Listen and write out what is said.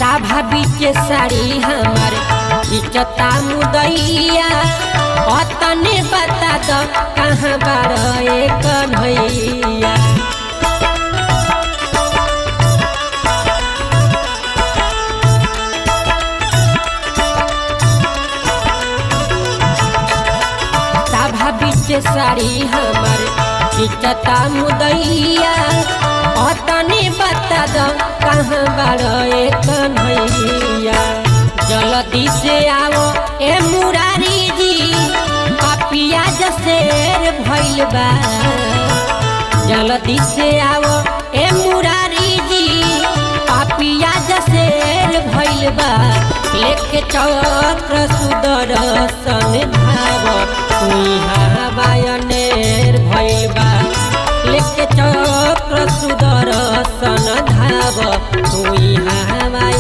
साभा बीच साड़ी हमार इज्जता मुदैया तने बता दो कहाँ बार कन्हैया। साभा बीच साड़ी हमार इज्जता मुदैया तने बता दो कहाँ बार कन्हैया। जल्दी से आओ ए मुरारी जी पापिया जसेर भइल बा। जल्दी से आओ ए मुरारी जी पापिया जसेर भइल बा। लेके चक्र सुदर्शन धाव तुहा बायनेर भइल बा। लेके चक्र